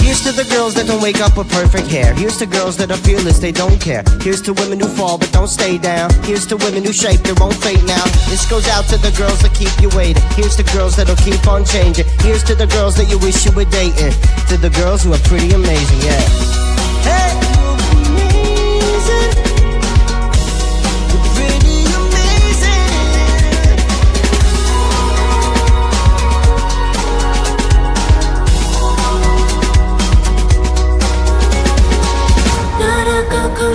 Here's to the girls that don't wake up with perfect hair. Here's to girls that are fearless, they don't care. Here's to women who fall but don't stay down. Here's to women who shape their own fate now. This goes out to the girls that keep you waiting. Here's to girls that'll keep on changing. Here's to the girls that you wish you were dating. To the girls who are pretty amazing, yeah. Hey!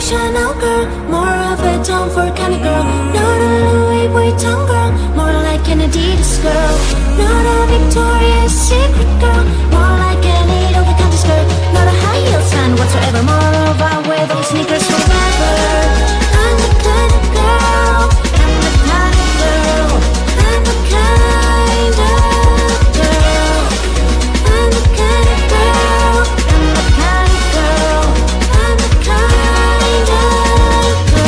Chanel girl, more of a Tom Ford kind of girl. Not a Louis Vuitton girl, more like an Adidas girl. Not a Victoria's Secret girl, more like an over-the-counter skirt. Not a high heel fan whatsoever, more of I wear those sneakers forever. I'm the kind of girl, I'm the kind of girl, I'm the kind of girl, I'm the kind of girl, I'm the kind of girl, I'm the kind.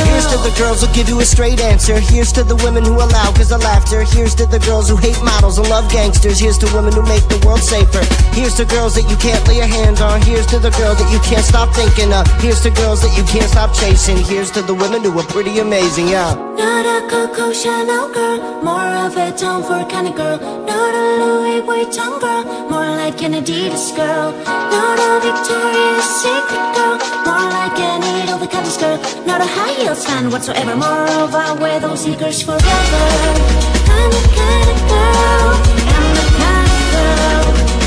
Here's to the girls who give you a straight answer. Here's to the women who allow cause of laughter. Here's to the girls who hate models and love gangsters. Here's to women who make the world safer. Here's to girls that you can't lay your hands on. Here's to the girl that you can't stop thinking of. Here's to girls that you can't stop chasing. Here's to the women who are pretty amazing, yeah. Not a Coco Chanel girl, more of a Tom Ford kind of girl. Not a Louis Vuitton girl, more like an Adidas girl. Not a Victoria's Secret girl, more like an over-the-counter skirt. Not a high heels fan whatsoever, more of I wear those sneakers forever. I'm the kind of girl, I'm the kind of girl,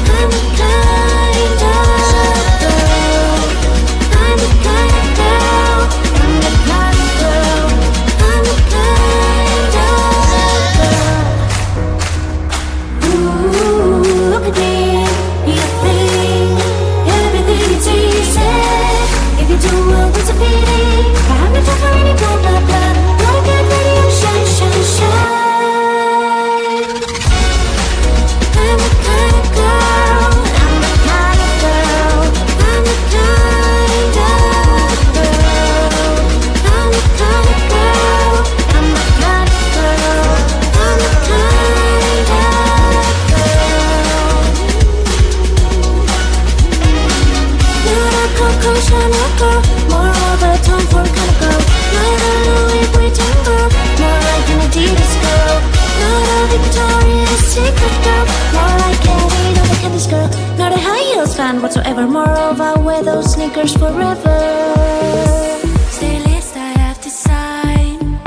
I'm the kind of girl, I'm the kind of girl, I'm the kind of girl, I'm the kind of girl. Ooh, look at me, you think everything is easy. If you do well, it's a pity. I'm not talking any blah blah blah. Gotta get ready and shine, shine, shine. I'm the kind of girl, I'm the kind of girl, I'm the kind of girl, I'm the kind of girl, I'm the kind of girl, I'm the kind of girl. You're a Coco Chanel girl, more of a Tom Ford kind of girl. Not a Louis Vuitton girl, more like an Adidas girl. Not a Victoria's Secret girl, more like an over-the-counter girl. Not a high heels fan whatsoever, more of I wear those sneakers forever. Stay list I have to sign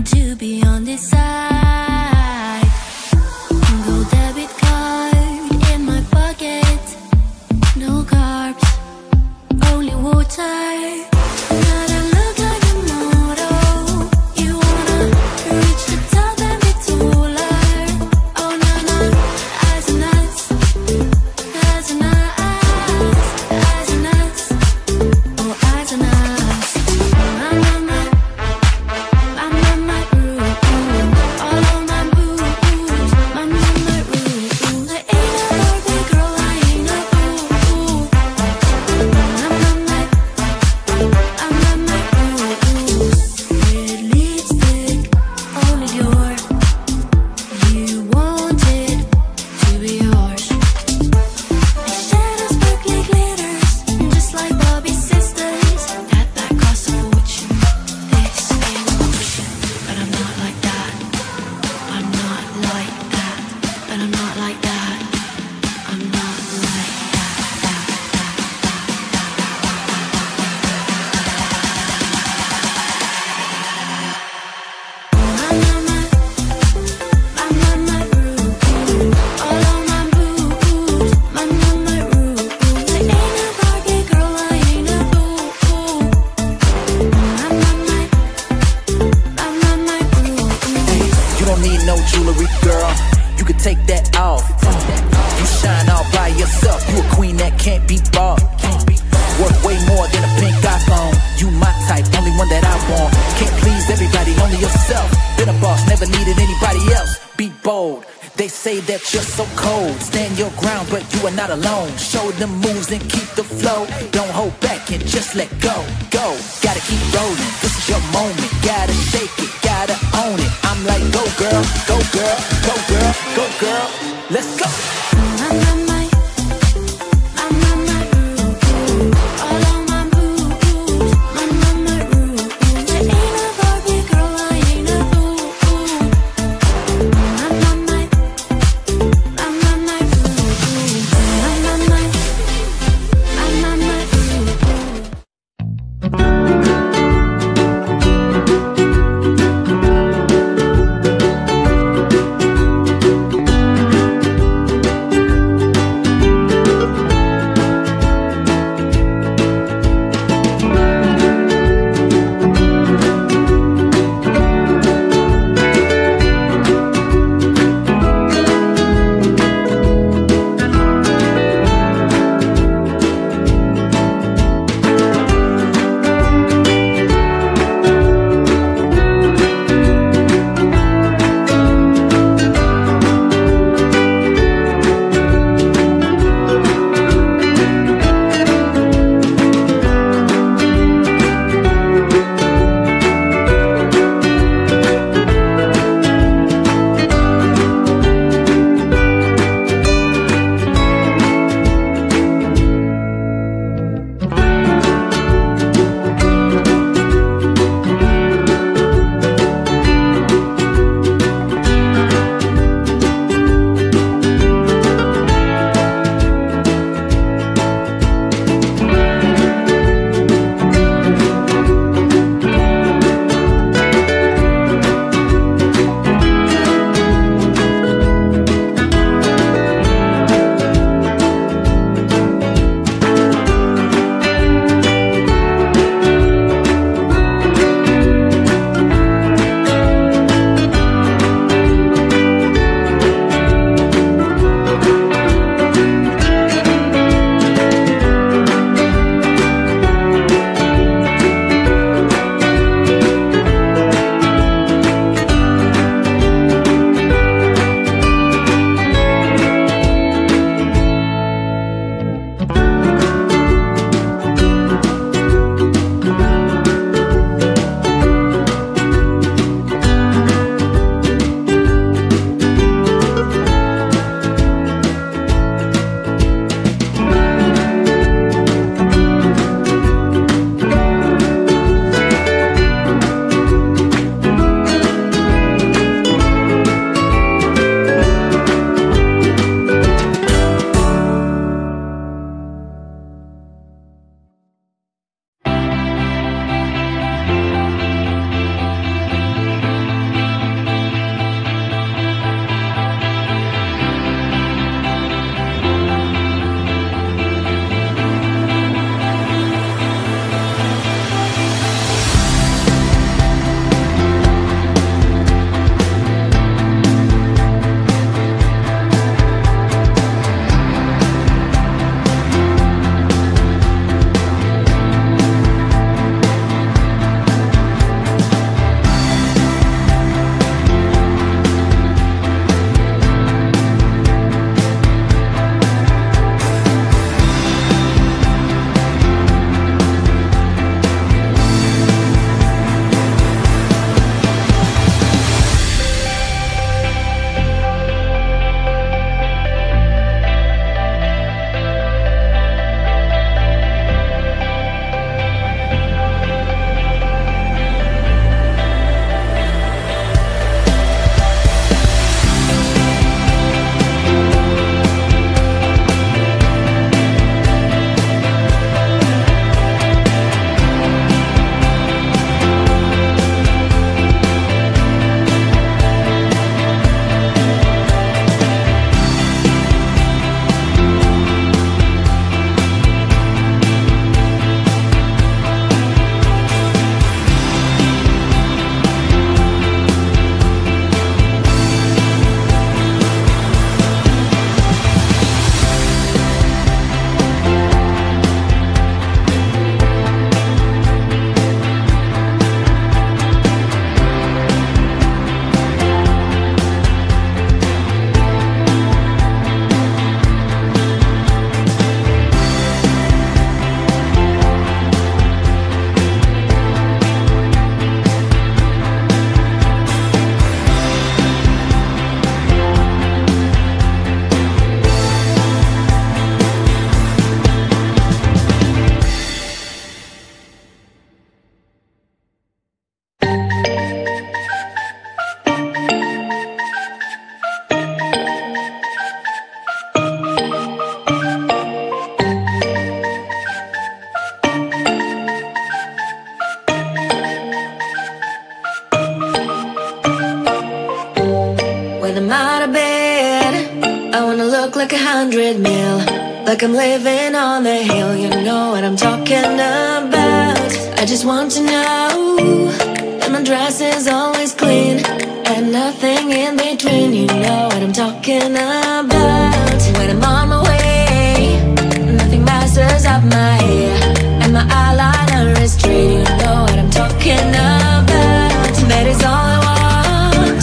to be on this side. Gold debit card in my pocket, no carbs, only water. Gotta look like a model. You wanna reach the top and be taller. Oh na na, eyes on us, eyes on us, eyes on us, oh eyes on us. My mama, ooh, all of my boo-boos. My mama, ooh, I ain't a Barbie girl, I ain't a boo-boo. My mama. say that you're so cold. Stand your ground, but you are not alone. Show them moves and keep the flow. Don't hold back and just let go. Go, gotta keep rolling. This is your moment. Gotta shake it, gotta own it. I'm like, go girl, go girl, go girl, go girl. Let's go. Like I'm living on the hill, you know what I'm talking about. I just want to know that my dress is always clean and nothing in between, you know what I'm talking about. When I'm on my way, nothing messes up my hair, and my eyeliner is straight, you know what I'm talking about. That is all I want.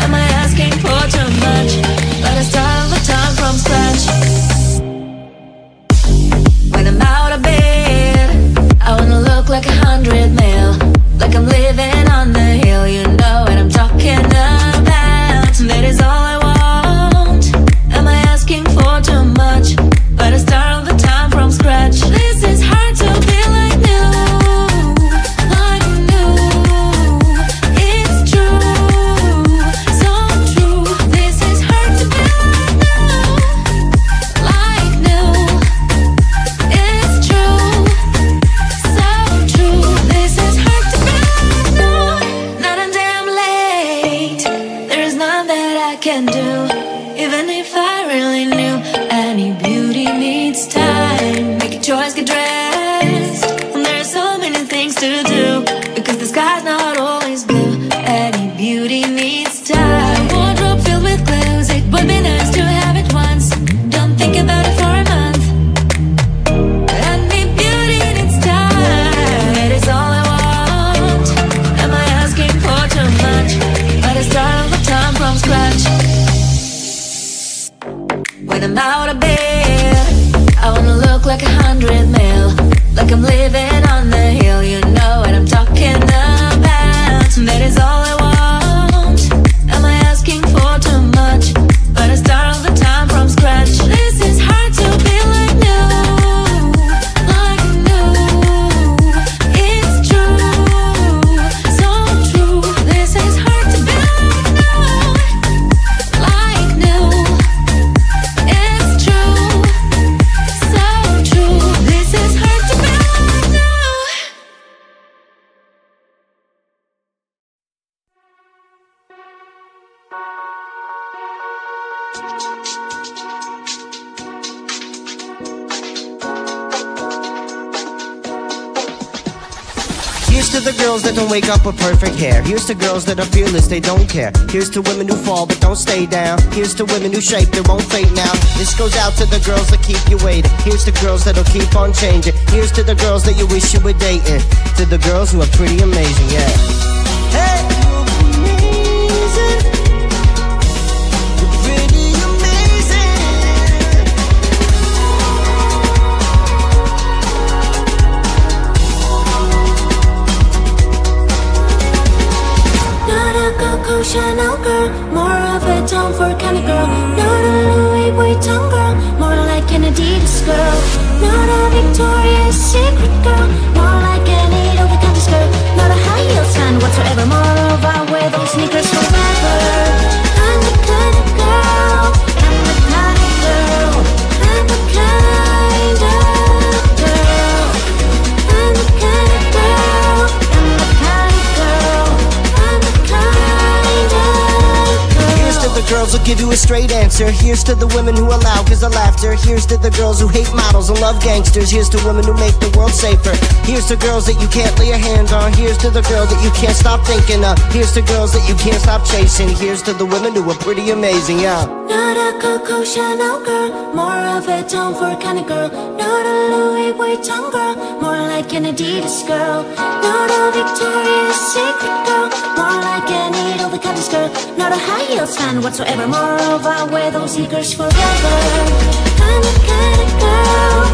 Am I asking for too much? But I start all the time from scratch. When I'm out of bed, I wanna look like 100 mil, like I'm living on the hill, you know what I'm talking about. That is all I want. Am I asking for too much? But I start all the time from scratch. This is hard to be like new, like new. It's true, so true. This is hard to be like new, it's true, so true. This is hard to be like new. Not until I'm late, there is none that I can do. Even if I really knew, any beauty needs time. Make a choice, get dressed, and there are so many things to do, because the sky's not always blue. Any beauty needs time. Wardrobe filled with clothes, it would be nice to have it once. Don't think about it for a month. Any beauty needs time. That is all I want. Am I asking for too much? But I start all the time from scratch. When I'm out of bed, I wanna look like 100 mil, like I'm living on the hill, you know what I'm talking about. That is all I want. Am I asking for too much? But I start all the time from scratch. This is hard to be like new, like new. It's true, so true. This is hard to be like new. It's true, so true. This is hard to be like new. Here's to the girls that don't wake up with perfect hair. Here's to girls that are fearless, they don't care. Here's to women who fall but don't stay down. Here's to women who shape their own fate now. This goes out to the girls that keep you waiting. Here's to girls that'll keep on changing. Here's to the girls that you wish you were dating. To the girls who are pretty amazing, yeah. Hey, you're amazing. You're pretty amazing. Not a Coco Chanel girl, more of a Tom Ford kind of girl. Not a Louis Vuitton girl, more like an Adidas girl. Not a Victoria's Secret girl, more like an over-the-counter skirt. Not a high heels fan whatsoever, more of I wear those sneakers forever. I'm the kind of girl, I'm the kind of girl, I'm the kind of girl, I'm the kind of girl, I'm the kind of girl, I'm the kind of girl. Here's to the girls who give you a straight answer. Here's to the women who allow cause of laughter. Here's to the girls who hate models and love gangsters. Here's to women who make the world safer. Here's to girls that you can't lay your hands on. Here's to the girl that you can't stop thinking of. Here's to girls that you can't stop chasing. Here's to the women who are pretty amazing, yeah. Not a Coco Chanel girl, more of a Tom Ford kind of girl. Not a Louis Vuitton girl, more like an Adidas girl. Not a Victoria's Secret girl, more like an over-the-counter skirt. Not a high heels fan whatsoever, more of I wear those sneakers forever. I'm the kind of girl,